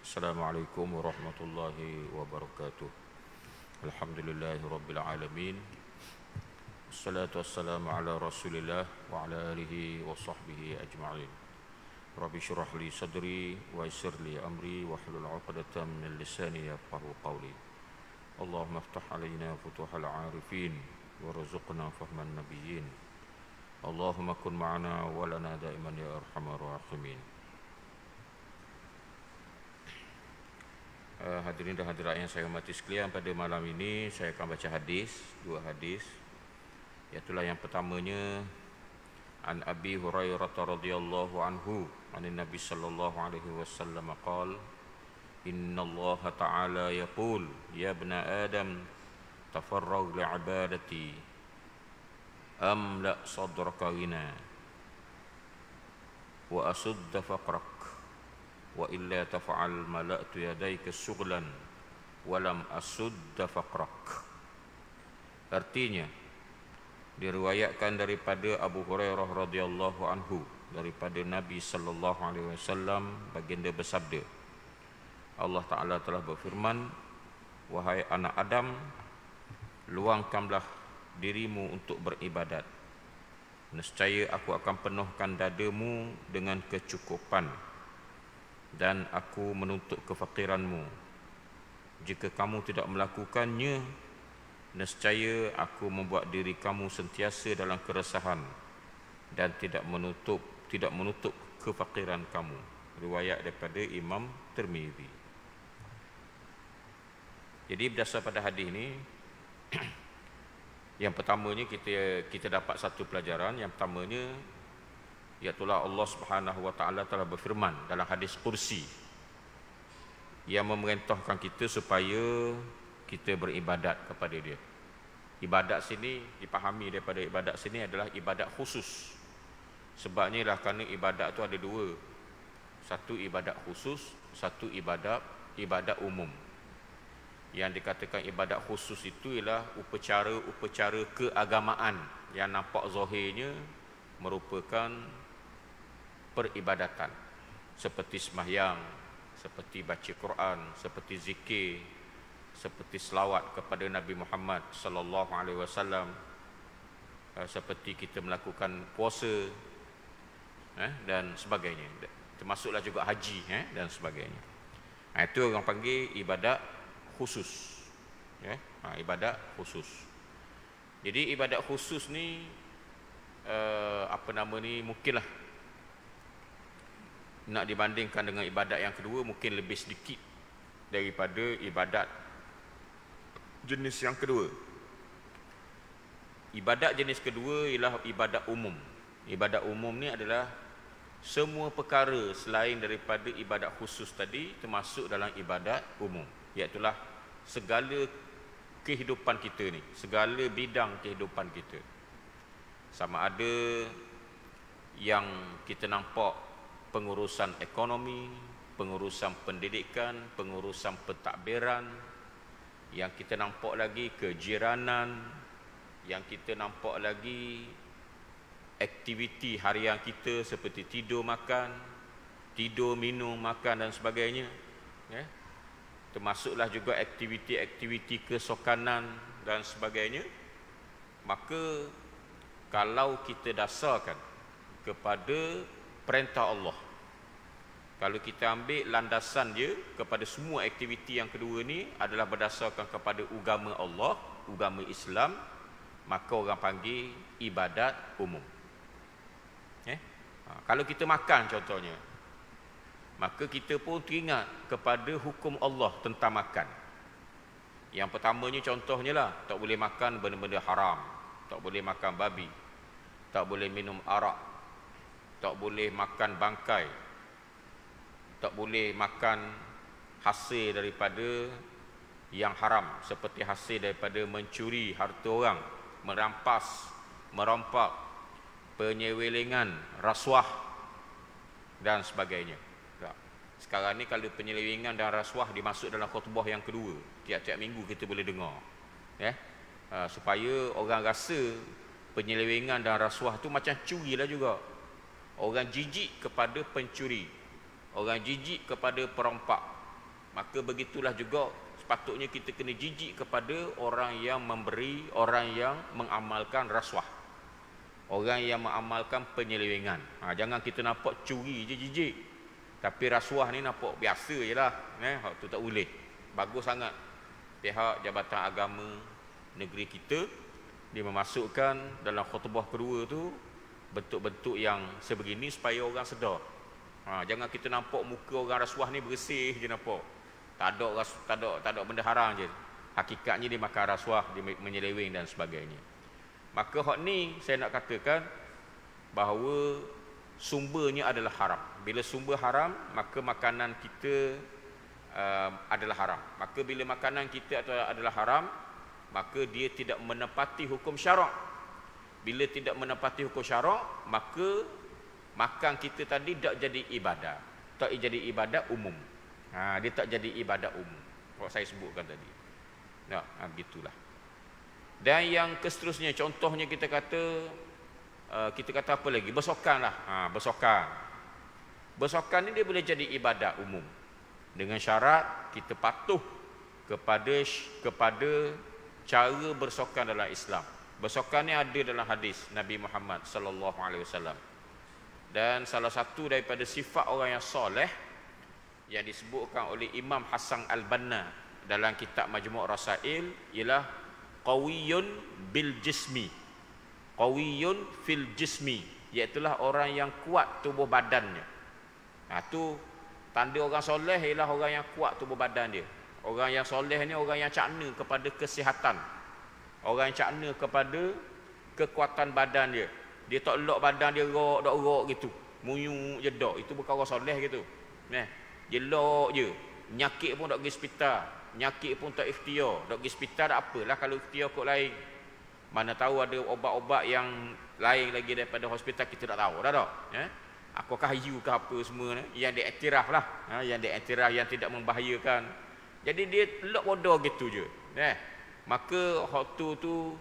Assalamualaikum warahmatullahi wabarakatuh. Alhamdulillahi rabbil alamin. Wassalatu wassalamu ala Rasulillah wa ala alihi wa sahbihi ajma'in. Rabbi syrah li sadri wa yassir li amri wa hlul 'uqdatam min lisani yafqahu qawli. Allahumma iftah alaina futuhal 'arifin warzuqna fahman nabiyyin. Allahumma kun ma'ana wa lana daiman ya arhamar rahimin. Hadirin dan hadirat yang saya hormati sekalian, pada malam ini saya akan baca dua hadis. Iaitulah yang pertamanya, an Abi Hurairah radhiyallahu anhu, anin Nabi sallallahu alaihi wasallam qala, inna Allah ta'ala yaqul, ya ibna Adam, tafarrag li'ibadati, amla sadraka ghina, wa asudda faqrak, wa illa taf'al mala'tu yadayka sughlan walam asudda faqrak. Artinya, diriwayatkan daripada Abu Hurairah radhiyallahu anhu, daripada Nabi sallallahu alaihi wasallam, baginda bersabda, Allah Taala telah berfirman, wahai anak Adam, luangkanlah dirimu untuk beribadat, nescaya aku akan penuhkan dadamu dengan kecukupan, dan aku menutup kefakiranmu. Jika kamu tidak melakukannya, nescaya aku membuat diri kamu sentiasa dalam keresahan dan tidak menutup kefakiran kamu. Riwayat daripada Imam Tirmizi. Jadi berdasar pada hadis ini, yang pertamanya kita dapat satu pelajaran. Yang pertamanya, iaitulah Allah Subhanahu wa taala telah berfirman dalam hadis kursi yang memerintahkan kita supaya kita beribadat kepada Dia. Ibadat sini dipahami daripada ibadat sini adalah ibadat khusus. Sebabnya ialah kerana ibadat tu ada dua. Satu ibadat khusus, satu ibadat umum. Yang dikatakan ibadat khusus itu ialah upacara keagamaan yang nampak zahirnya merupakan peribadatan, seperti sembahyang, seperti baca Quran, seperti zikir, seperti selawat kepada Nabi Muhammad sallallahu alaihi wasallam, seperti kita melakukan puasa dan sebagainya. Termasuklah juga haji dan sebagainya. Itu orang panggil ibadat khusus. Ibadat khusus. Jadi ibadat khusus ni mungkinlah nak dibandingkan dengan ibadat yang kedua, mungkin lebih sedikit daripada ibadat jenis yang kedua. Ibadat jenis kedua ialah ibadat umum. Ibadat umum ni adalah semua perkara selain daripada ibadat khusus tadi termasuk dalam ibadat umum. Iaitulah segala kehidupan kita ni, segala bidang kehidupan kita. Sama ada yang kita nampak pengurusan ekonomi, pengurusan pendidikan, pengurusan pentadbiran, yang kita nampak lagi kejiranan, yang kita nampak lagi aktiviti harian kita seperti tidur, minum, makan dan sebagainya. Termasuklah juga aktiviti-aktiviti kesokanan dan sebagainya. Maka kalau kita dasarkan kepada perintah Allah, kalau kita ambil landasan dia kepada semua aktiviti yang kedua ni adalah berdasarkan kepada agama Allah, agama Islam, maka orang panggil ibadat umum. Kalau kita makan contohnya, maka kita pun teringat kepada hukum Allah tentang makan. Yang pertamanya contohnya lah, tak boleh makan benda-benda haram, tak boleh makan babi, tak boleh minum arak, tak boleh makan bangkai, tak boleh makan hasil daripada yang haram, seperti hasil daripada mencuri harta orang, merampas, merompak, penyewelengan, rasuah dan sebagainya. Sekarang ni kalau penyelewengan dan rasuah dimasuk dalam khutbah yang kedua, tiap-tiap minggu kita boleh dengar, supaya orang rasa penyelewengan dan rasuah tu macam curi lah juga. Orang jijik kepada pencuri, orang jijik kepada perompak, Maka begitulah juga sepatutnya kita kena jijik kepada orang yang memberi, orang yang mengamalkan rasuah, orang yang mengamalkan penyelewengan. Jangan kita nampak curi je jijik, tapi rasuah ni nampak biasa je lah. Tu tak boleh. Bagus sangat pihak Jabatan Agama negeri kita dia memasukkan dalam khutbah kedua tu bentuk-bentuk yang sebegini supaya orang sedar. Jangan kita nampak muka orang rasuah ni bersih je nampak. Tak ada benda haram je. Hakikatnya dia makan rasuah, dia menyeleweng dan sebagainya. Maka hak ni saya nak katakan bahawa sumbernya adalah haram. Bila sumber haram, maka makanan kita adalah haram. Maka bila makanan kita adalah haram, maka dia tidak menepati hukum syarak. Bila tidak menepati hukum syarak, maka makan kita tadi tak jadi ibadah. Tak jadi ibadah umum. Dia tak jadi ibadah umum. Kalau saya sebutkan tadi. Begitulah. Dan yang seterusnya, contohnya kita kata apa lagi? Bersokan lah. Bersokan. Bersokan ni dia boleh jadi ibadah umum. Dengan syarat kita patuh kepada cara bersokan dalam Islam. Bersokan ni ada dalam hadis Nabi Muhammad sallallahu alaihi wasallam. Dan salah satu daripada sifat orang yang soleh yang disebutkan oleh Imam Hasan Al-Banna dalam kitab Majmu' Rasail ialah qawiyyun bil jismi. Qawiyyun fil jismi, iaitu orang yang kuat tubuh badannya. Tu tanda orang soleh ialah orang yang kuat tubuh badan dia. Orang yang soleh ni orang yang cakna kepada kesihatan. Orang yang cakna kepada kekuatan badan dia. Dia tak elok badan dia rok gitu. Muyuk je dak. Itu bukan orang soleh gitu. Dia elok je. Nyakit pun tak pergi hospital. Nyakit pun tak ikhtiar. Tak pergi hospital tak apalah kalau ikhtiar kot lain. Mana tahu ada obat-obat yang lain lagi daripada hospital kita tak tahu dah tak. Apakah hiu ke apa semua yang diiktiraf lah. Yang diiktiraf yang tidak membahayakan. Jadi dia elok bodoh gitu je. Maka waktu tu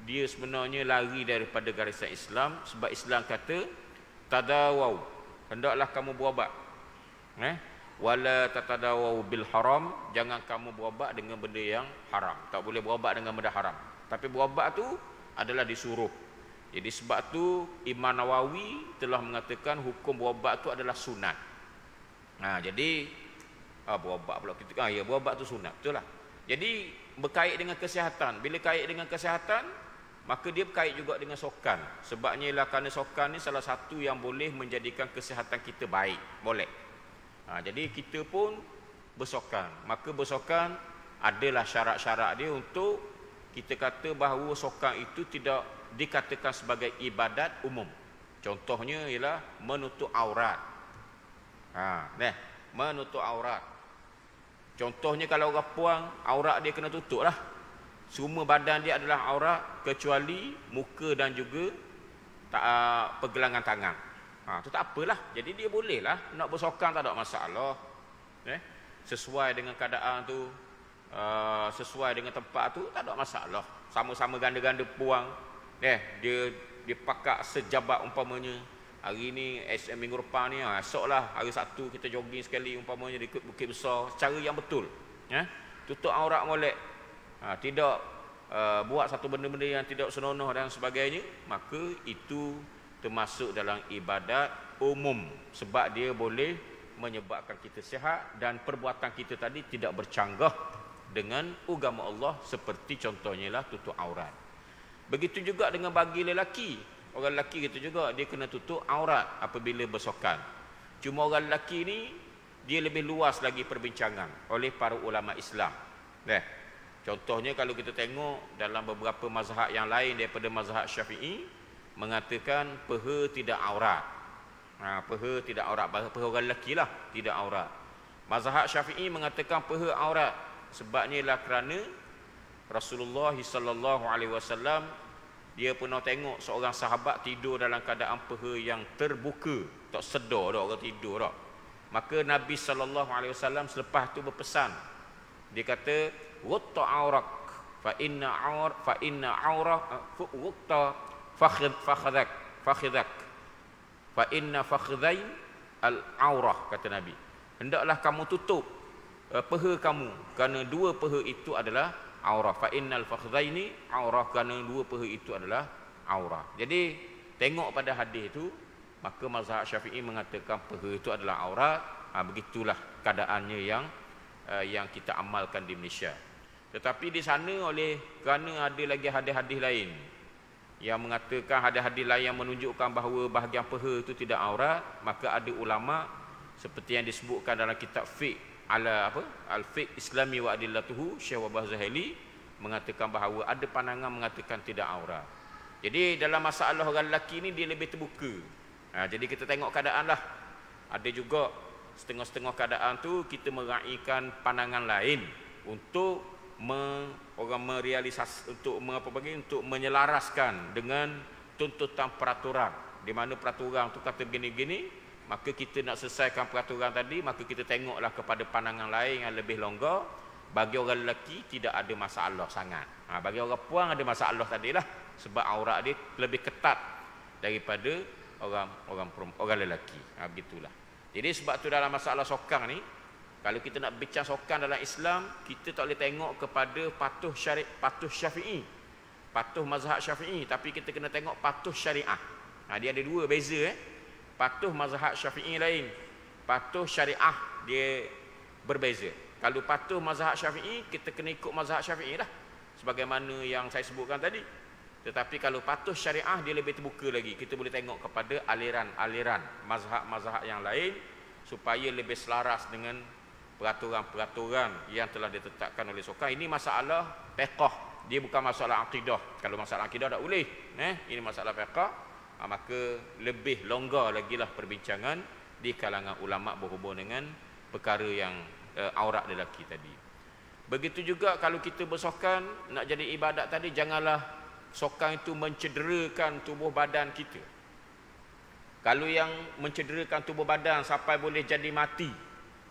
dia sebenarnya lari daripada garisan Islam. Sebab Islam kata tadawau, hendaklah kamu berubat. Wala tatadawau bil haram, jangan kamu berubat dengan benda yang haram. Tak boleh berubat dengan benda haram. Tapi berubat tu adalah disuruh. Jadi sebab tu Imam Nawawi telah mengatakan hukum berubat tu adalah sunat. Jadi berubat pula kita berubat tu sunat, betul lah. Jadi berkait dengan kesihatan. Bila kait dengan kesihatan, maka dia berkait juga dengan sokan. Sebabnya ialah kerana sokan ni salah satu yang boleh menjadikan kesihatan kita baik. Boleh. Jadi kita pun bersokan. Maka bersokan adalah syarat-syarat dia untuk kita kata bahawa sokan itu tidak dikatakan sebagai ibadat umum. Contohnya ialah menutup aurat. Menutup aurat. Contohnya kalau orang puang, aurat dia kena tutup lah. Semua badan dia adalah aurat kecuali muka dan juga pergelangan tangan. Tu tak apalah. Jadi dia boleh lah nak bersokan, tak ada masalah. Sesuai dengan keadaan tu, sesuai dengan tempat tu, tak ada masalah. Sama-sama ganda-ganda puang. Dia pakak sejabat umpamanya. Hari ni minggu depan ni, esok lah hari Sabtu kita jogging sekali umpamanya di Bukit Besar. Cara yang betul. Tutup aurat molek. Tidak buat satu benda-benda yang tidak senonoh dan sebagainya. Maka itu termasuk dalam ibadat umum. Sebab dia boleh menyebabkan kita sihat dan perbuatan kita tadi tidak bercanggah dengan agama Allah. Seperti contohnya lah tutup aurat. Begitu juga dengan bagi lelaki. Orang lelaki gitu juga, dia kena tutup aurat apabila bersokan. Cuma orang lelaki ni dia lebih luas lagi perbincangan oleh para ulama Islam. Contohnya kalau kita tengok dalam beberapa mazhab yang lain daripada mazhab Syafi'i, mengatakan peha tidak aurat. Peha tidak aurat. Peha orang lelaki lah tidak aurat. Mazhab Syafi'i mengatakan peha aurat. Sebabnya ialah kerana Rasulullah sallallahu alaihi wasallam dia pernah tengok seorang sahabat tidur dalam keadaan peha yang terbuka. Tak sedar dah orang tidur dah. Maka Nabi sallallahu alaihi wasallam selepas tu berpesan. Dia kata, "Watta aurak fa inna aurak waqta fakhidak fa inna fakhidai al aurah," kata Nabi. Hendaklah kamu tutup peha kamu, kerana dua peha itu adalah aurah. Fa innal fakhdaini aurah, kerana dua peha itu adalah aurah. Jadi tengok pada hadis itu, maka mazhab Syafi'i mengatakan peha itu adalah aurat. Begitulah keadaannya yang kita amalkan di Malaysia. Tetapi di sana kerana ada lagi hadis-hadis lain yang mengatakan, hadis-hadis lain yang menunjukkan bahawa bahagian peha itu tidak aurat, maka ada ulama seperti yang disebutkan dalam kitab fiqh al-fiqh islami wa adillatuhu, Syekh Wahbah Zahili mengatakan bahawa ada pandangan mengatakan tidak aurat. Jadi dalam masalah orang lelaki ni dia lebih terbuka. Jadi kita tengok keadaan lah. Ada juga setengah-setengah keadaan tu kita meraihkan pandangan lain untuk untuk menyelaraskan dengan tuntutan peraturan, di mana peraturan tu kata begini-begini, maka kita nak selesaikan peraturan tadi, maka kita tengoklah kepada pandangan lain yang lebih longgar. Bagi orang lelaki tidak ada masalah sangat. Bagi orang puan ada masalah tadilah, sebab aurat dia lebih ketat daripada orang lelaki. Begitulah. Jadi sebab tu dalam masalah sokang ni, kalau kita nak bincang sokang dalam Islam, kita tak boleh tengok kepada patuh Syafi'i, patuh mazhab Syafi'i, tapi kita kena tengok patuh syariah. Dia ada dua beza. Patuh mazhab Syafi'i lain, patuh syariah dia berbeza. Kalau patuh mazhab Syafi'i, kita kena ikut mazhab Syafi'i lah, sebagaimana yang saya sebutkan tadi. Tetapi kalau patuh syariah, dia lebih terbuka lagi. Kita boleh tengok kepada aliran-aliran mazhab-mazhab yang lain, supaya lebih selaras dengan peraturan-peraturan yang telah ditetapkan oleh sokang. Ini masalah fiqh, dia bukan masalah akidah. Kalau masalah akidah tak boleh. Ini masalah fiqh. Maka lebih longgar lagi lah perbincangan di kalangan ulama berhubung dengan perkara yang aurat lelaki tadi. Begitu juga kalau kita bersokang nak jadi ibadat tadi, janganlah sokang itu mencederakan tubuh badan kita. Kalau yang mencederakan tubuh badan sampai boleh jadi mati,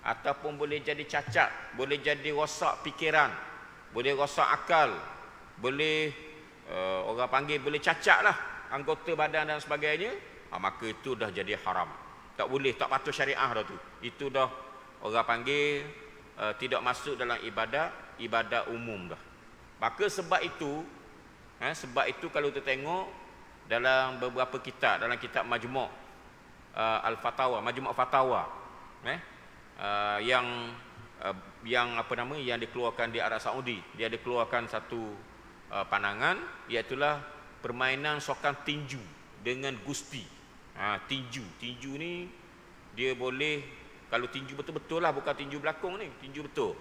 ataupun boleh jadi cacat, boleh jadi rosak fikiran, boleh rosak akal, boleh orang panggil boleh cacat lah anggota badan dan sebagainya, maka itu dah jadi haram. Tak boleh, tak patuh syariah dah tu. Itu dah orang panggil tidak masuk dalam ibadat umum dah. Maka sebab itu kalau kita tengok dalam beberapa kitab, dalam kitab Majmu' Al-Fatawa, Majmu' Fatawa, yang dikeluarkan di Arab Saudi, dia ada keluarkan satu pandangan, iaitulah permainan sokang tinju dengan gusti. Tinju ni dia boleh, kalau tinju betul-betul lah, bukan tinju belakang ni, tinju betul,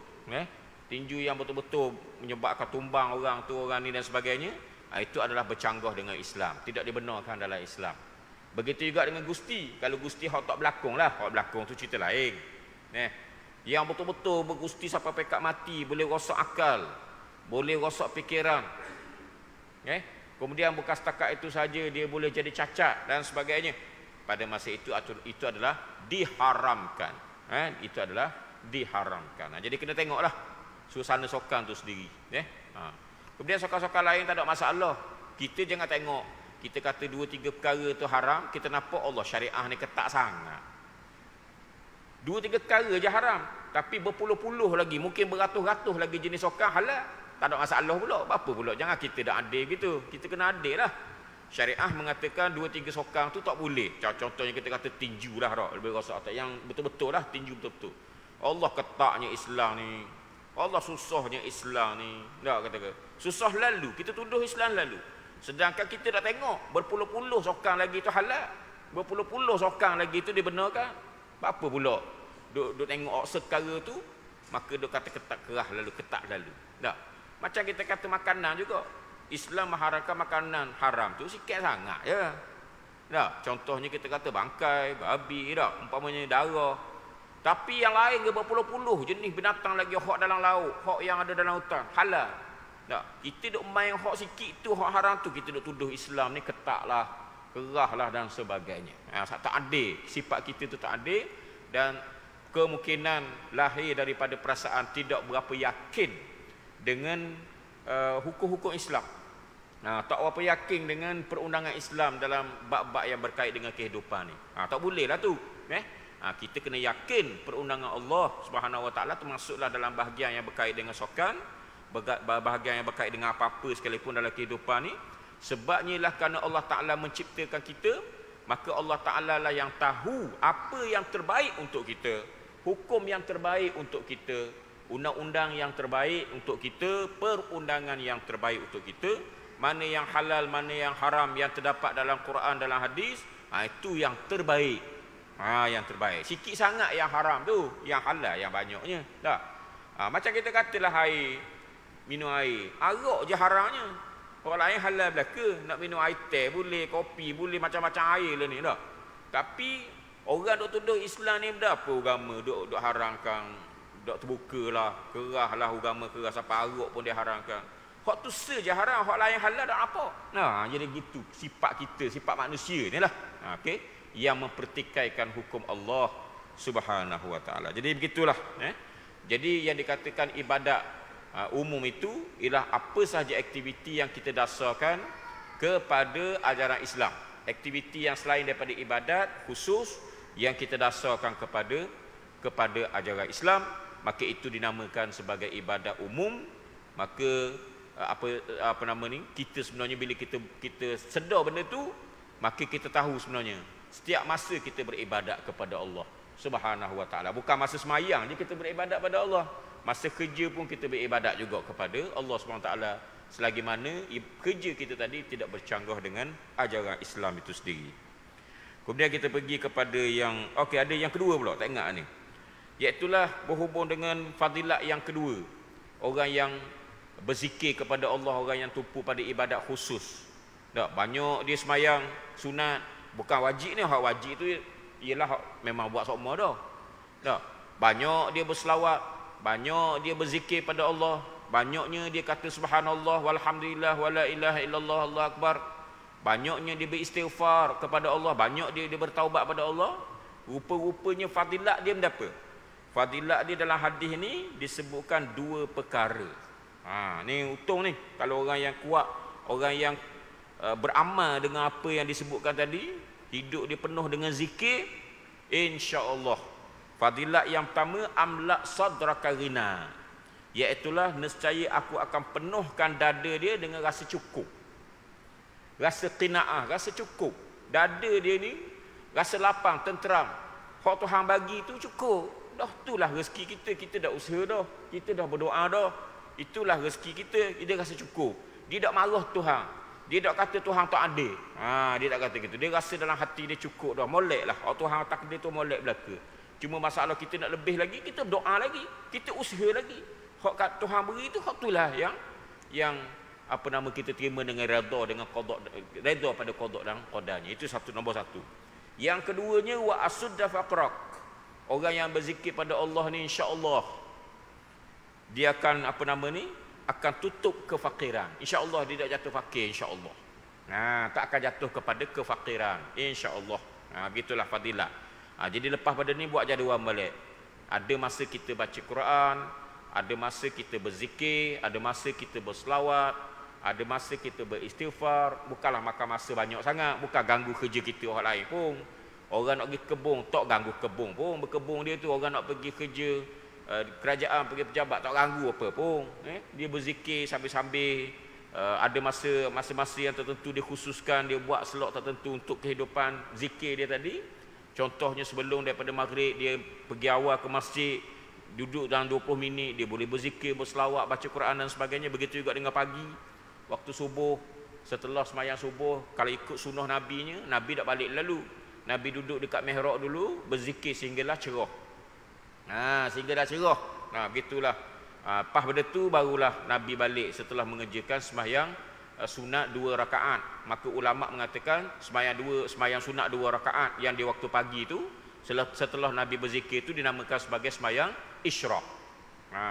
tinju yang betul-betul menyebabkan tumbang orang tu, orang ni dan sebagainya, itu adalah bercanggah dengan Islam, tidak dibenarkan dalam Islam. Begitu juga dengan gusti. Kalau gusti hak tak belakang lah, hak belakang tu cerita lain. Yang betul-betul bergusti sampai pekat mati, boleh rosak akal, boleh rosak fikiran, kemudian bukan setakat itu saja, dia boleh jadi cacat dan sebagainya. Pada masa itu adalah diharamkan. Itu adalah diharamkan. Jadi kena tengoklah suasana sokang tu sendiri. Kemudian sokang-sokang lain tak ada masalah. Kita jangan tengok, kita kata 2-3 perkara tu haram, kita nampak Allah syariah ni ketat sangat. 2-3 perkara je haram, tapi berpuluh-puluh lagi, mungkin beratus-ratus lagi jenis sokang halal. Tak ada masalah pula. Apa pula? Jangan kita dah adil gitu. Kita kena adil lah. Syariah mengatakan 2-3 sokang tu tak boleh. Contohnya kita kata tinju lah, lebih rosak. Yang betul-betul lah, tinju betul-betul. Allah ketaknya Islam ni, Allah susahnya Islam ni. Tak kata ke? Susah lalu, kita tuduh Islam lalu. Sedangkan kita dah tengok berpuluh-puluh sokang lagi tu halal, berpuluh-puluh sokang lagi tu dibenarkan. Apa pula duk tengok sekara tu, maka duk kata ketat kerah lalu, ketat lalu. Tak. Macam kita kata makanan juga, Islam mengharamkan makanan haram tu sikit sangat ya. Contohnya kita kata bangkai, babi, umpamanya darah. Tapi yang lain ke berpuluh-puluh jenis binatang lagi, hak dalam laut, hak yang ada dalam hutan, halal. Kita duk main hak sikit tu, hak haram tu, kita duk tuduh Islam ni ketaklah, kerahlah dan sebagainya. Tak adil, sifat kita tu tak adil, dan kemungkinan lahir daripada perasaan tidak berapa yakin dengan hukum-hukum Islam. Tak berapa yakin dengan perundangan Islam dalam bab-bab yang berkait dengan kehidupan ni. Tak boleh lah tu. Kita kena yakin perundangan Allah Subhanahu Wa Taala termasuklah dalam bahagian yang berkait dengan sokan, bahagian yang berkait dengan apa-apa sekalipun dalam kehidupan ni. Sebabnya lah kerana Allah Taala menciptakan kita, maka Allah Taala lah yang tahu apa yang terbaik untuk kita, hukum yang terbaik untuk kita, undang-undang yang terbaik untuk kita, perundangan yang terbaik untuk kita, mana yang halal, mana yang haram, yang terdapat dalam Quran, dalam hadis, itu yang terbaik. Yang terbaik. Sikit sangat yang haram tu, yang halal yang banyaknya. Dah. Macam kita katalah air, minum air, arak je haramnya. Orang lain halal belaka, nak minum air teh boleh, kopi boleh, macam-macam air lah ni dah. Tapi orang duk tuduh Islam ni berapa agama duk haramkan, duk terbukalah, kerahlah agama kerah, sampai arak pun dia haramkan. Hak tu saja haram, hak lain halal tak apa. Jadi gitu sifat kita, sifat manusia ni lah. Okey, yang mempertikaikan hukum Allah Subhanahu Wa Taala. Jadi begitulah. Jadi yang dikatakan ibadat umum itu ialah apa sahaja aktiviti yang kita dasarkan kepada ajaran Islam. Aktiviti yang selain daripada ibadat khusus yang kita dasarkan kepada ajaran Islam, maka itu dinamakan sebagai ibadat umum. Maka apa nama ni, kita sebenarnya bila kita sedar benda tu, maka kita tahu sebenarnya setiap masa kita beribadat kepada Allah Subhanahu Wa Taala. Bukan masa semayang je kita beribadat pada Allah, masa kerja pun kita beribadat juga kepada Allah Subhanahu Wa Taala, selagi mana kerja kita tadi tidak bercanggah dengan ajaran Islam itu sendiri. Kemudian kita pergi kepada yang ada yang kedua pula, tak ingat ni, iaitulah berhubung dengan fadilat yang kedua, orang yang berzikir kepada Allah, orang yang tumpu pada ibadat khusus. Banyak dia semayang sunat, bukan wajib ni. Hak wajib tu ialah memang buat semua dah. Banyak dia berselawat, banyak dia berzikir pada Allah, banyaknya dia kata subhanallah walhamdulillah wala ilaha illallah Allahu akbar, banyaknya dia beristighfar kepada Allah, banyak dia bertaubat pada Allah. Rupa-rupanya fadilat dia berapa? Fadilat dia dalam hadis ni disebutkan 2 perkara. Ni untung ni kalau orang yang kuat, orang yang beramal dengan apa yang disebutkan tadi, hidup dia penuh dengan zikir, insya-Allah. Fadilat yang pertama, amla sadraka ghina, iaitulah nescaya aku akan penuhkan dada dia dengan rasa cukup, rasa qinaah, rasa cukup. Dada dia ni rasa lapang, tenteram. Hak Tuhan bagi tu cukup. Dah itulah rezeki kita. Kita dah usaha dah, kita dah berdoa dah, itulah rezeki kita. Dia rasa cukup. Dia tak marah Tuhan, dia tak kata Tuhan tak adil. Dia tak kata gitu. Dia rasa dalam hati dia cukup dah. Molek lah. Tuhan takdir tu molek belaka. Cuma masalah kita nak lebih lagi, kita doa lagi, kita usaha lagi. Hak Tuhan beri tu, hak itulah yang apa nama kita terima dengan redha, dengan qada, redha pada qada dan qadarnya. Itu nombor satu. Yang keduanya wa asudda faqrak. Orang yang berzikir pada Allah ni, insya-Allah dia akan akan tutup kefakiran. InsyaAllah dia tak jatuh fakir, insyaAllah. Tak akan jatuh kepada kefakiran, insyaAllah. Begitulah fadilat. Jadi lepas pada ni buat jadual balik. Ada masa kita baca Quran, ada masa kita berzikir, ada masa kita berselawat, ada masa kita beristighfar. Bukanlah makan masa banyak sangat, bukan ganggu kerja kita orang lain pun. Orang nak pergi kebun, tak ganggu kebun pun. Berkebun dia tu, orang nak pergi kerja kerajaan, pergi pejabat, tak ganggu apa pun. Dia berzikir sambil-sambil. Ada masa-masa yang tertentu dia khususkan, dia buat slot tertentu untuk kehidupan zikir dia tadi. Contohnya sebelum daripada maghrib dia pergi awal ke masjid, duduk dalam 20 minit, dia boleh berzikir, berselawat, baca Quran dan sebagainya. Begitu juga dengan pagi, waktu subuh, setelah semayang subuh, kalau ikut sunnah Nabi-nya, Nabi tak balik lalu. Nabi duduk dekat mihrab dulu, berzikir sehinggalah cerah. Sehingga dah cerah. Begitulah. Pas pada tu barulah Nabi balik setelah mengerjakan sembahyang sunat 2 rakaat. Maka ulama mengatakan sembahyang sunat 2 rakaat yang di waktu pagi tu, setelah Nabi berzikir tu dinamakan sebagai sembahyang isyraq.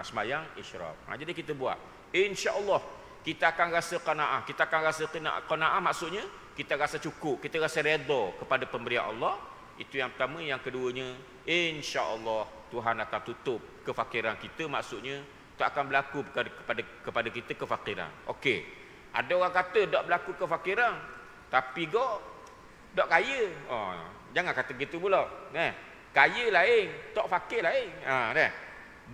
Sembahyang isyraq. Jadi kita buat, insya-Allah kita akan rasa qanaah. Kita akan rasa qanaah, maksudnya kita rasa cukup, kita rasa redha kepada pemberian Allah. Itu yang pertama. Yang keduanya, insya-Allah Tuhan akan tutup kefakiran kita, maksudnya tak akan berlaku kepada kita kefakiran. Okey. Ada orang kata tak berlaku kefakiran, tapi tak kaya. Jangan kata gitu pula. kaya lain, tok fakir lain. Dah.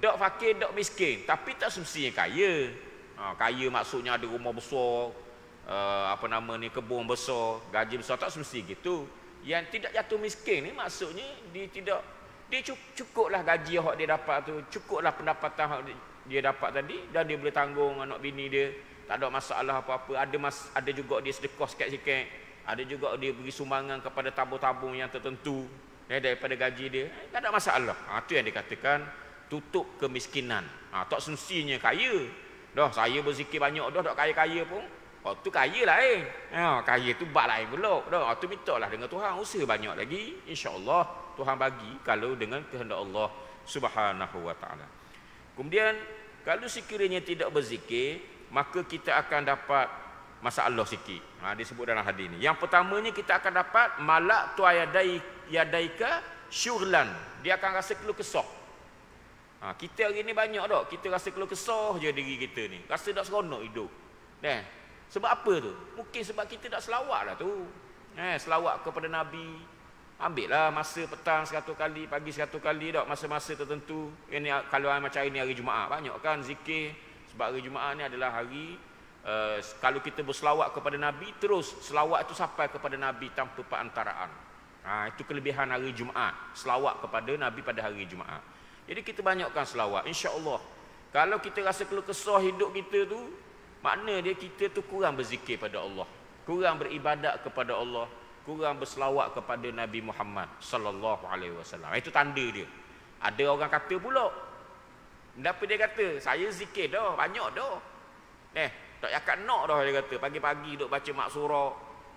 Dok fakir, dok miskin, tapi tak semestinya kaya. Kaya maksudnya ada rumah besar, kebun besar, gaji besar, tak semesti gitu. Yang tidak jatuh miskin ni maksudnya dia cukuplah gaji yang dia dapat tu, cukuplah pendapatan yang dia dapat tadi, dan dia boleh tanggung anak bini dia, tak ada masalah apa-apa. Ada juga dia sedekah sikit-sikit, ada juga dia beri sumbangan kepada tabung-tabung yang tertentu daripada gaji dia, tak ada masalah. Itu yang dikatakan tutup kemiskinan. Tak semestinya kaya. Dah saya berzikir banyak dah, tak kaya-kaya pun. Tu kaya lain. Kaya tu bab lain pula. Dah tu mintalah dengan Tuhan, usaha banyak lagi, insya-Allah Tuhan bagi kalau dengan kehendak Allah Subhanahu wa taala. Kemudian kalau sekiranya tidak berzikir, maka kita akan dapat masalah sikit. Disebut dalam hadis ni. Yang pertamanya kita akan dapat malak tu yadaika syughlan. Dia akan rasa keluh kesah. Kita hari ni banyak tak, kita rasa keluh kesah je diri kita ni. Rasa tak seronok hidup. Sebab apa tu? Mungkin sebab kita tak selawat lah tu. Selawat kepada Nabi. Ambil lah masa petang 100 kali, pagi 100 kali tak, masa-masa tertentu. Ini kalau macam ini hari Jumaat, banyak kan zikir. Sebab hari Jumaat ni adalah hari kalau kita berselawat kepada Nabi, terus selawat itu sampai kepada Nabi tanpa perantaraan. Itu kelebihan hari Jumaat, selawat kepada Nabi pada hari Jumaat. Jadi kita banyakkan selawat, insya-Allah. Kalau kita rasa keluh kesah hidup kita tu, makna dia kita tu kurang berzikir pada Allah, kurang beribadat kepada Allah, kurang berselawat kepada Nabi Muhammad sallallahu alaihi wasallam. Itu tanda dia. Ada orang kata pula, kenapa dia kata saya zikir dah, banyak dah. Tak yakat nak dah, dia kata. Pagi-pagi duk baca maksurah.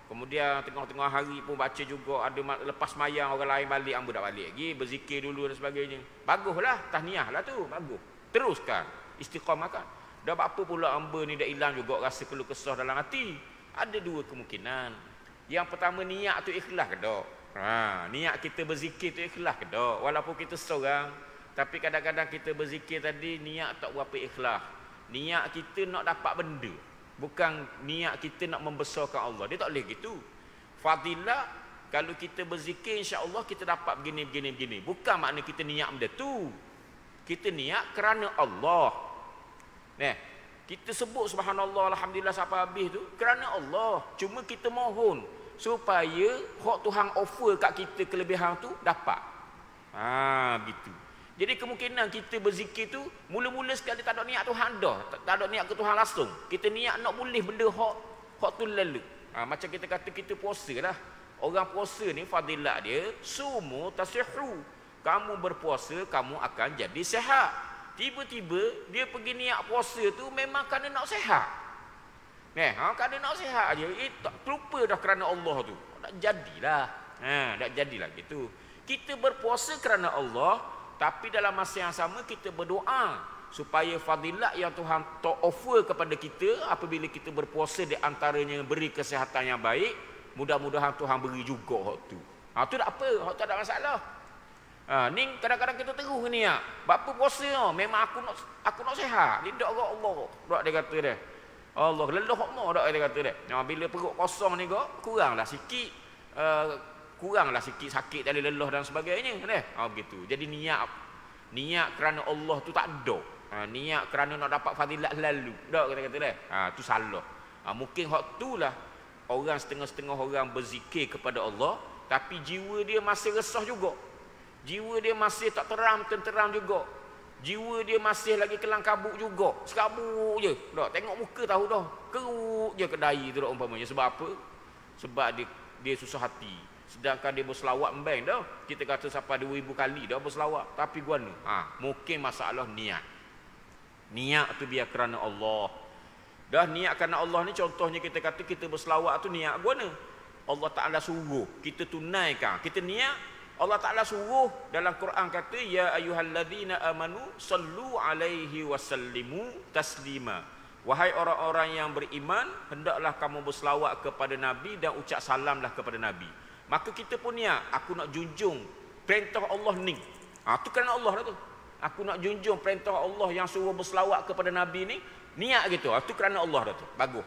Kemudian tengah-tengah hari pun baca juga. Ada lepas mayang orang lain balik, hamba dah balik lagi, berzikir dulu dan sebagainya. Baguslah, tahniah lah tu, bagus. Teruskan, istiqamahkan. Dah apa pula hamba ni dah hilang juga rasa keluh kesah dalam hati. Ada dua kemungkinan. Yang pertama, niat tu ikhlas ke tak? Niat kita berzikir tu ikhlas ke tak? Walaupun kita seorang, tapi kadang-kadang kita berzikir tadi niat tak berapa ikhlas. Niat kita nak dapat benda, bukan niat kita nak membesarkan Allah. Dia tak boleh gitu. Fadilah kalau kita berzikir, insya-Allah kita dapat begini. Bukan makna kita niat benda tu. Kita niat kerana Allah. Kita sebut subhanallah, alhamdulillah sampai habis tu kerana Allah. Cuma kita mohon supaya hak Tuhan offer kat kita kelebihan tu dapat. Gitu. Jadi kemungkinan kita berzikir tu mula-mula sekali tak ada niat Tuhan dah, tak ada niat ke Tuhan langsung. Kita niat nak boleh benda hak tu lalu. Macam kita kata kita puasa lah. Orang puasa ni fadilat dia sumu tasihhu. Kamu berpuasa, kamu akan jadi sihat. Tiba-tiba dia pergi niat puasa tu memang kerana nak sihat. Kerana nak sihat je. Tak terlupa dah kerana Allah tu. Tak jadilah. Tak jadilah gitu. Kita berpuasa kerana Allah, tapi dalam masa yang sama kita berdoa supaya fadilat yang Tuhan offer kepada kita apabila kita berpuasa, di antaranya beri kesihatan yang baik, mudah-mudahan Tuhan beri juga hak tu. Tu tak apa, hak tak ada masalah. Ni kadang-kadang kita terus ni bapa puasa memang aku nak sihat. Dia dak Allah. Dak dia kata dia. Allah lelah mo dak dia kata dia. Bila perut kosong ni kuranglah sikit sakit dari lelah dan sebagainya. Begitu. Jadi niat kerana Allah tu tak ada. Niat kerana nak dapat fadilat lalu. Tak kata dia. Tu salah. Mungkin hak itulah orang setengah-setengah orang berzikir kepada Allah, tapi jiwa dia masih resah juga. Jiwa dia masih tak tenteram juga. Jiwa dia masih lagi kelang kabut juga. Sekabut je. Tak tengok muka tahu dah. Kerut je kedai tu umpamanya. Sebab apa? Sebab dia susah hati. Sedangkan dia berselawat membang dah. Kita kata sampai 2000 kali dah berselawat. Tapi guana. Mungkin masalah niat. Niat tu biar kerana Allah. Dah niat kerana Allah ni contohnya kita kata kita berselawat tu niat guana. Allah Ta'ala suruh. Kita tunaikan. Kita niat. Allah Ta'ala suruh dalam Quran kata, ya ayyuhalladzina amanu sallu alaihi wasallimu taslima. Wahai orang-orang yang beriman, hendaklah kamu berselawat kepada Nabi dan ucap salamlah kepada Nabi. Maka kita pun niat, aku nak junjung perintah Allah ni. Tu kerana Allah dah tu. Aku nak junjung perintah Allah yang suruh berselawat kepada Nabi ni. Niat gitu. Tu kerana Allah dah tu. Bagus.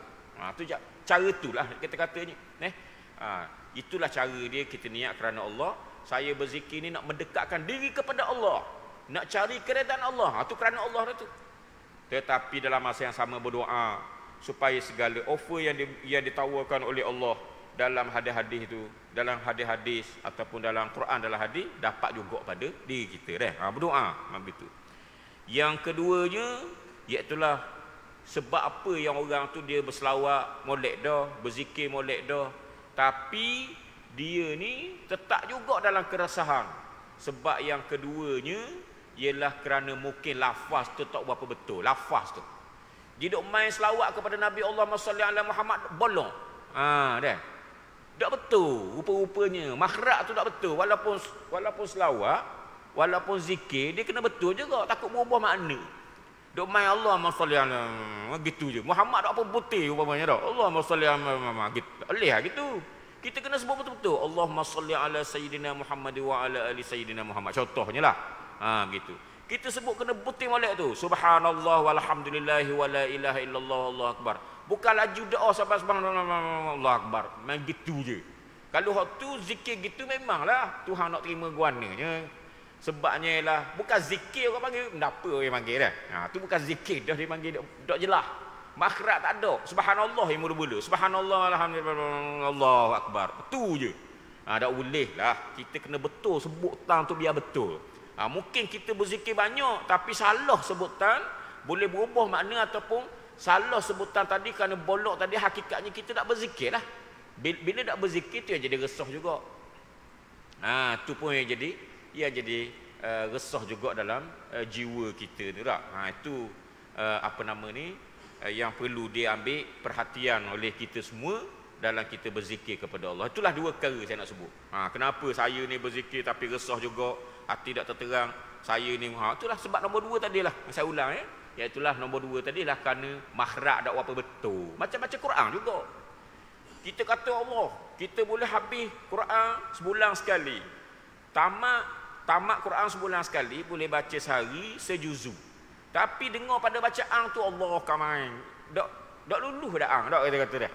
Tu cara itulah kita katanya. Itulah cara dia kita niat kerana Allah. Saya berzikir ni nak mendekatkan diri kepada Allah, nak cari keredaan Allah. Itu kerana Allah tu. Tetapi dalam masa yang sama berdoa supaya segala offer yang ditawarkan oleh Allah dalam hadis-hadis itu, dalam hadis-hadis ataupun dalam Quran, dalam hadis, dapat juga pada diri kita dah. Berdoa begitu. Yang keduanya, iaitulah sebab apa yang orang tu dia berselawat molek dah, berzikir molek dah, tapi dia ni tetap juga dalam keresahan. Sebab yang keduanya ialah kerana mungkin lafaz tu tak berapa betul. Lafaz tu dia duk main selawat kepada Nabi Allah Muhammad bolong. Dah. Tak betul rupa-rupanya. Makhraj tu tak betul. Walaupun selawat, walaupun zikir, dia kena betul juga. Takut berubah makna. Duk main Allah gitu je. Muhammad tak apa putih umpamanya dah. Allahumma salli ala gitu. Alih gitu. Kita kena sebut betul-betul. Allahumma salli ala sayyidina Muhammad wa ala ali sayyidina Muhammad. Contohnya lah. Gitu. Kita sebut kena putih molek tu. Subhanallah walhamdulillah wa la ilaha illallah Allahu akbar. Bukan laju doa sampai subhanallah Allahu akbar. Main gitu je. Kalau hak tu zikir gitu memanglah Tuhan nak terima guananya. Sebabnya ialah bukan zikir orang panggil, kenapa orang panggil dah. Tu bukan zikir dah dia panggil tak jelas. Makhraj tak ada. Subhanallah yang mula-mula. Subhanallah alhamdulillah Allahu akbar. Tu je. Tak boleh lah. Kita kena betul sebutan tu biar betul. Mungkin kita berzikir banyak tapi salah sebutan, boleh berubah makna, ataupun salah sebutan tadi kerana bolok tadi, hakikatnya kita tak berzikir lah. Bila tak berzikir tu yang jadi resah juga. Tu pun yang jadi resah juga dalam jiwa kita tu tak. Itu yang perlu diambil perhatian oleh kita semua dalam kita berzikir kepada Allah. Itulah dua perkara saya nak sebut. Kenapa saya ni berzikir tapi resah juga, hati tak terterang. Saya ni itulah sebab nombor dua tadilah. Saya ulang Iaitulah nombor dua tadilah kerana makhraj tak apa betul. Macam baca Quran juga. Kita kata Allah, kita boleh habis Quran sebulan sekali. Tamat Quran sebulan sekali, boleh baca sehari sejuzu. Tapi dengar pada bacaan tu Allah main. Dak luluh dah dak kata dah.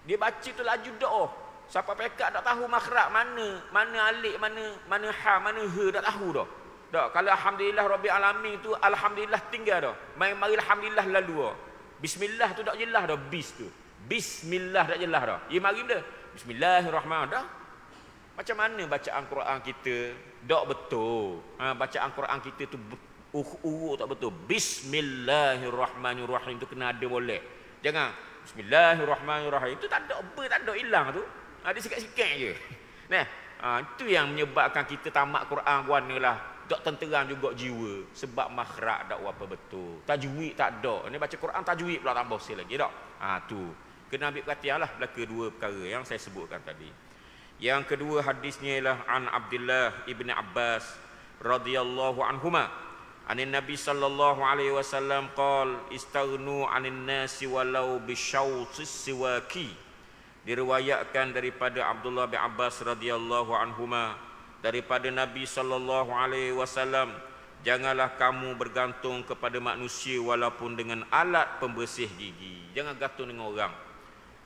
Dia baca tu laju doa. Siapa pekat tak tahu makhraj mana alif, mana ha, mana ha, tak tahu dah. Tak, kalau alhamdulillah rabbil alamin tu alhamdulillah tinggal dah. Mari alhamdulillah lalu dah. Bismillah tu tak jelas dah, bis tu. Bismillah tak jelas dah. Mari dah. Bismillahirrahmanirrahim dah. Macam mana bacaan Quran kita tak betul? Bacaan Quran kita tu urut tak betul. Bismillahirrahmanirrahim tu kena ada boleh. Jangan Bismillahirrahmanirrahim tu tak ada apa, tak ada hilang tu. Ada sikit-sikit je. Itu yang menyebabkan kita tamat Quran warnalah tak tenteram juga jiwa, sebab makhraj tak apa betul. Tajwid tak ada. Ini baca Quran tajwid pula tambah sikit lagi tak. Tu kena ambil perhatianlah belaka dua perkara yang saya sebutkan tadi. Yang kedua hadisnya ialah an Abdullah ibn Abbas radhiyallahu anhuma anin Nabi sallallahu alaihi wasallam qala istaghnu anin nasi walau bisyawtis siwaki. Diriwayatkan daripada Abdullah bin Abbas radhiyallahu anhuma daripada Nabi sallallahu alaihi wasallam, janganlah kamu bergantung kepada manusia walaupun dengan alat pembersih gigi. Jangan gantung dengan orang.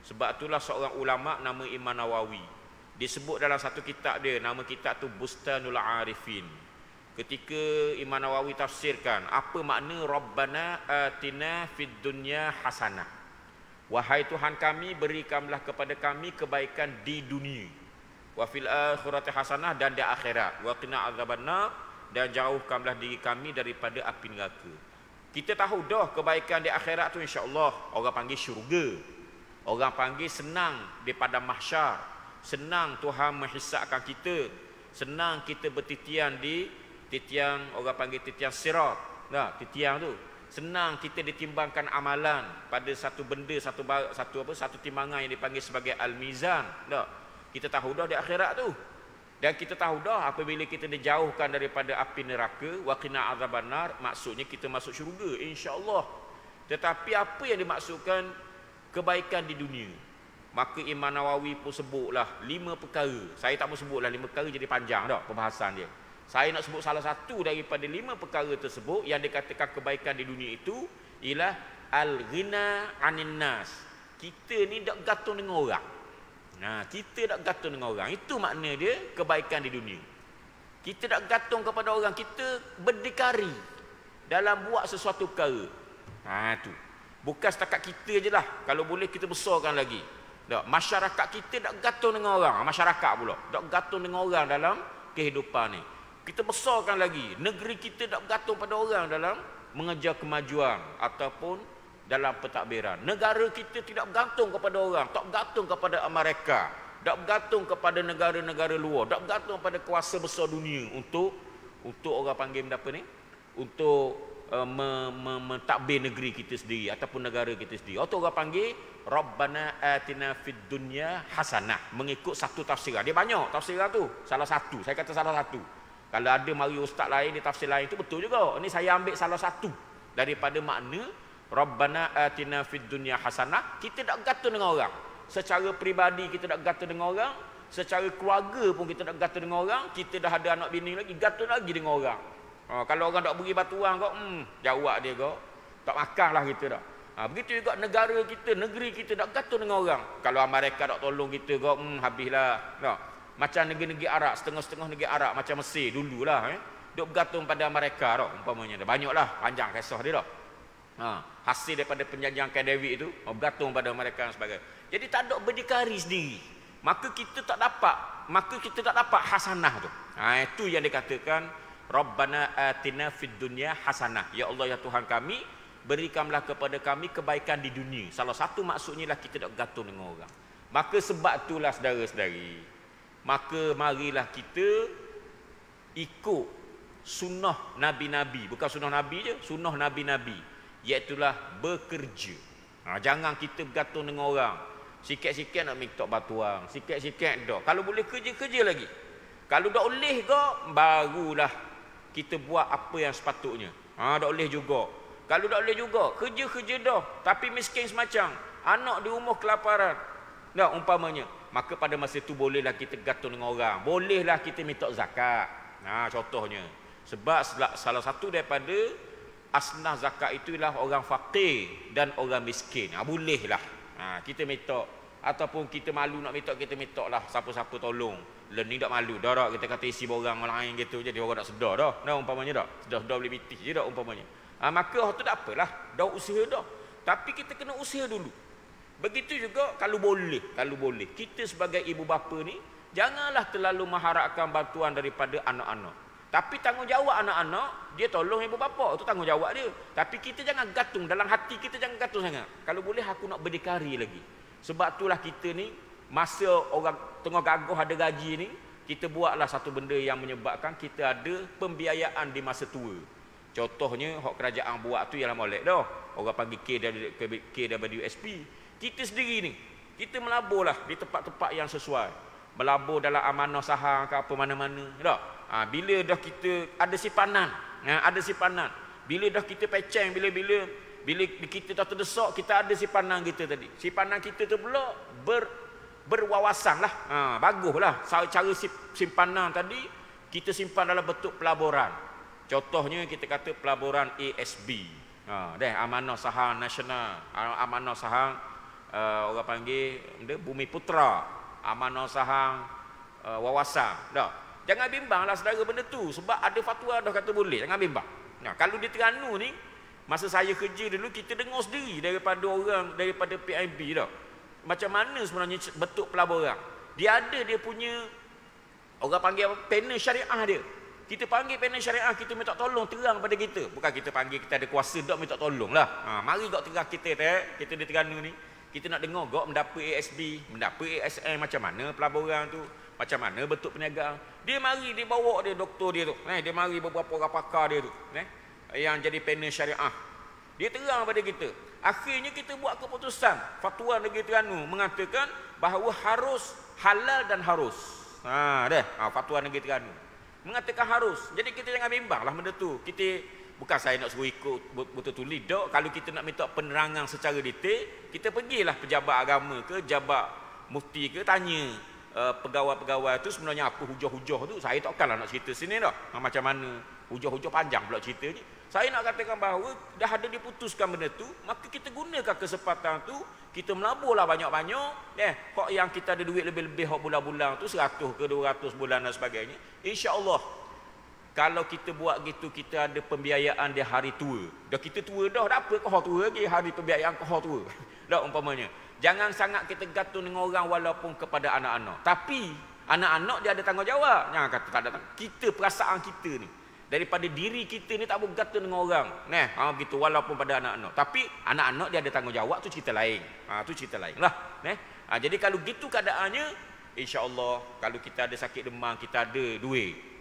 Sebab itulah seorang ulama nama Imam Nawawi disebut dalam satu kitab dia, nama kitab tu Bustanul Arifin. Ketika Imam Nawawi tafsirkan apa makna Rabbana atina fid dunya hasanah. Wahai Tuhan kami, berikanlah kepada kami kebaikan di dunia. Wa fil akhirati hasanah, dan di akhirat. Wa qina azabannar, dan jauhkanlah diri kami daripada api neraka. Kita tahu dah kebaikan di akhirat tu insya-Allah orang panggil syurga. Orang panggil senang di padang mahsyar. Senang Tuhan menghisapkan kita. Senang kita bertitian di titiang, orang panggil titiang sirat. Titiang tu. Senang kita ditimbangkan amalan pada satu benda, satu timbangan yang dipanggil sebagai al-mizan. Kita tahu dah di akhirat tu. Dan kita tahu dah apabila kita dijauhkan daripada api neraka, wa qina azabannar, maksudnya kita masuk syurga insya-Allah. Tetapi apa yang dimaksudkan kebaikan di dunia? Maka Imam Nawawi pun sebutlah 5 perkara. Saya tak mau sebutlah 5 perkara, jadi panjang dah pembahasan dia. Saya nak sebut salah satu daripada 5 perkara tersebut yang dikatakan kebaikan di dunia itu ialah al-ghina 'anil nas. Kita ni tak gantung dengan orang. Nah, kita tak gantung dengan orang. Itu makna dia kebaikan di dunia. Kita tak gantung kepada orang, kita berdikari dalam buat sesuatu perkara. Tu. Bukan setakat kita je lah. Kalau boleh kita besarkan lagi. Tak, masyarakat kita tak gantung dengan orang. Masyarakat pula tak gantung dengan orang dalam kehidupan ni. Kita besarkan lagi. Negeri kita tak gantung pada orang dalam mengejar kemajuan ataupun dalam pentadbiran. Negara kita tidak bergantung kepada orang, tak bergantung kepada Amerika, tak bergantung kepada negara-negara luar, tak bergantung kepada kuasa besar dunia untuk orang panggil apa ni? Untuk mentadbir negeri kita sendiri ataupun negara kita sendiri. Atau orang panggil Rabbana atina fid dunya hasanah, mengikut satu tafsiran. Dia banyak tafsiran tu. Salah satu, saya kata salah satu. Kalau ada mari ustaz lain di tafsir lain tu betul juga. Ini saya ambil salah satu daripada makna Rabbana atina fid dunya hasanah. Kita tak gantung dengan orang. Secara peribadi kita tak gantung dengan orang, secara keluarga pun kita tak gantung dengan orang. Kita dah ada anak bini lagi, gantung lagi dengan orang. Kalau orang tak beri batuan kau, jawab dia kau. Tak makanlah kita dah. Begitu juga negara kita, negeri kita tak gantung dengan orang. Kalau Amerika tak tolong kita kau, habislah. Tak. Macam negeri-negeri Arab, setengah-setengah negeri Arab macam Mesir dululah, duk bergantung pada Amerika dah umpamanya. Dah banyaklah panjang kisah dia dah. Hasil daripada penjanjian Camp David itu bergantung pada mereka dan sebagainya. Jadi tak ada berdikari sendiri, maka kita tak dapat hasanah tu. Itu yang dikatakan Rabbana atina fid dunya hasanah. Ya Allah, ya Tuhan kami, berikanlah kepada kami kebaikan di dunia. Salah satu maksudnya lah kita tak bergantung dengan orang. Maka sebab itulah saudara-saudari, maka marilah kita ikut sunnah Nabi-Nabi. Bukan sunnah Nabi je, sunnah Nabi-Nabi, iaitulah bekerja. Jangan kita bergantung dengan orang. Sikit-sikit nak minta batuan, sikit-sikit dah. Kalau boleh kerja lagi. Kalau dah boleh ke, barulah kita buat apa yang sepatutnya. Dah boleh juga. Kalau dah boleh juga, kerja dah, tapi miskin semacam, anak di rumah kelaparan, dah umpamanya, maka pada masa itu bolehlah kita bergantung dengan orang. Bolehlah kita minta zakat. Contohnya. Sebab salah satu daripada asnaf zakat itu ialah orang fakir dan orang miskin. Bolehlah kita minta. Ataupun kita malu nak minta, kita minta lah siapa-siapa tolong. Ni tak malu dah tak, kita kata isi borang orang lain gitu, jadi orang tak sedar dah. Umpamanya dah, sedar boleh mitih je dah umpamanya. Maka tu tak apalah, dah usaha dah. Tapi kita kena usaha dulu. Begitu juga kalau boleh. Kita sebagai ibu bapa ni, janganlah terlalu mengharapkan bantuan daripada anak-anak. Tapi tanggungjawab anak-anak, dia tolong ibu bapa, itu tanggungjawab dia. Tapi kita jangan gantung, dalam hati kita jangan gantung sangat. Kalau boleh aku nak berdikari lagi. Sebab itulah kita ni, masa orang tengah gagah ada gaji ni, kita buatlah satu benda yang menyebabkan kita ada pembiayaan di masa tua. Contohnya, hak kerajaan buat tu ialah molek dah. Orang panggil KWSP. Kita sendiri ni, kita melaburlah di tempat-tempat yang sesuai. Melabur dalam amanah saham ke apa mana-mana. Tak? Bila dah kita ada simpanan, bila dah kita peceng, bila kita dah terdesak, kita ada simpanan kita tadi. Simpanan kita tu pula berwawasan lah. Baguslah. Cara simpanan tadi, kita simpan dalam bentuk pelaburan. Contohnya kita kata pelaburan ASB. Amanah saham nasional, amanah saham orang panggil Bumi Putra, amanah saham wawasan. Tak? Jangan bimbanglah saudara benda tu, sebab ada fatwa dah kata boleh. Jangan bimbang. Kalau di Terengganu ni, masa saya kerja dulu, kita dengar sendiri daripada orang, daripada PIB dah, macam mana sebenarnya bentuk pelaburan. Dia punya orang panggil apa, panel syariah dia. Kita panggil panel syariah, kita minta tolong terang pada kita. Bukan kita panggil kita ada kuasa dak minta tolong lah. Mari gak terang kita di Terengganu ni, kita nak dengar gak mendapat ASB, mendapat ASM, macam mana pelaburan tu, macam mana bentuk perniagaan. Dia mari, dia bawa dia doktor dia tu. Dia mari beberapa orang pakar dia tu. Yang jadi panel syariah. Dia terang pada kita. Akhirnya kita buat keputusan. Fatwa Negeri Terengganu mengatakan bahawa harus halal dan harus. Fatwa Negeri Terengganu mengatakan harus. Jadi kita jangan bimbanglah benda tu. Kita bukan saya nak suruh ikut betul-betul lidak. Kalau kita nak minta penerangan secara detail, kita pergilah pejabat agama ke, pejabat mufti ke, tanya pegawai-pegawai tu sebenarnya apa hujah-hujah tu. Saya takkanlah nak cerita sini dah. Macam mana Hujung-hujung panjang pula ceritanya. Saya nak katakan bahawa dah ada diputuskan benda tu, maka kita gunakan kesempatan tu, kita melaburlah banyak-banyak. Hak yang kita ada duit lebih-lebih hak bulan-bulan tu 100 ke 200 bulan dan sebagainya. Insya-Allah kalau kita buat gitu, kita ada pembiayaan di hari tua. Dah kita tua dah, apa kau tua lagi hari pembiayaan kau tua. Dah umpamanya. Jangan sangat kita gantung dengan orang walaupun kepada anak-anak. Tapi anak-anak dia ada tanggungjawab. Jangan kata tak ada tanggungjawab. Kita perasaan kita ni, daripada diri kita ni tak boleh gantung dengan orang. Begitu walaupun pada anak-anak. Tapi anak-anak dia ada tanggungjawab, tu cerita lain. Tu cerita lain lah. Jadi kalau gitu keadaannya, insya-Allah kalau kita ada sakit demam, kita ada duit.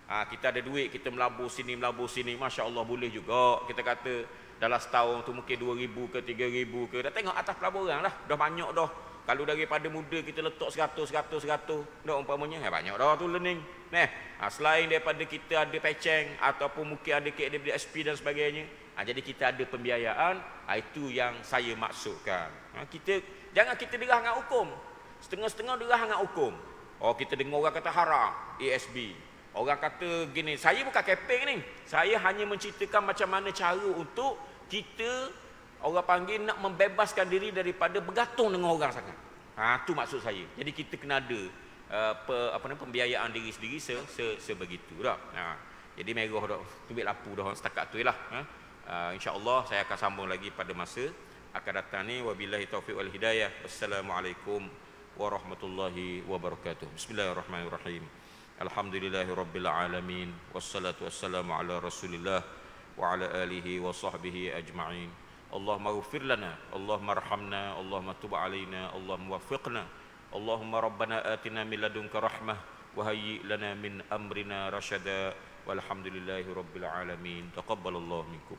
Kita ada duit, kita melabur sini, masya-Allah boleh juga. Kita kata dalam setahun tu mungkin 2,000 ke 3,000 ke. Dah tengok atas pelaburan dah. Dah banyak dah. Kalau daripada muda kita letak 100 dah umpamanya, banyak dah tu learning. Selain daripada kita ada peceng ataupun mungkin ada KDB SP dan sebagainya. Jadi kita ada pembiayaan, itu yang saya maksudkan. Jangan kita derah dengan hukum. Setengah-setengah derah dengan hukum. Kita dengar orang kata haram, ASB. Orang kata gini, saya bukan keping ni. Saya hanya menceritakan macam mana cara untuk kita, orang panggil, nak membebaskan diri daripada bergantung dengan orang sangat. Tu maksud saya. Jadi kita kena ada pembiayaan diri sendiri sebegitu dah. Jadi merah dah, tubik lapu dah setakat tu lah. InsyaAllah saya akan sambung lagi pada masa akan datang ni. Wabillahi taufiq wal hidayah. Wassalamualaikum warahmatullahi wabarakatuh. Bismillahirrahmanirrahim. Alhamdulillahirabbil alamin. Wassalatu wassalamu ala Rasulillah wa ala alihi wa sahbihi ajma'in. Allahumma ighfir lana, Allahumma arhamna, Allahumma tub alaina, Allahumma waffiqna. Allahumma rabbana atina min ladunka rahmah wa hayyi lana min amrina rasyada. Walhamdulillahi rabbil alamin. Taqabbalallahu minkum.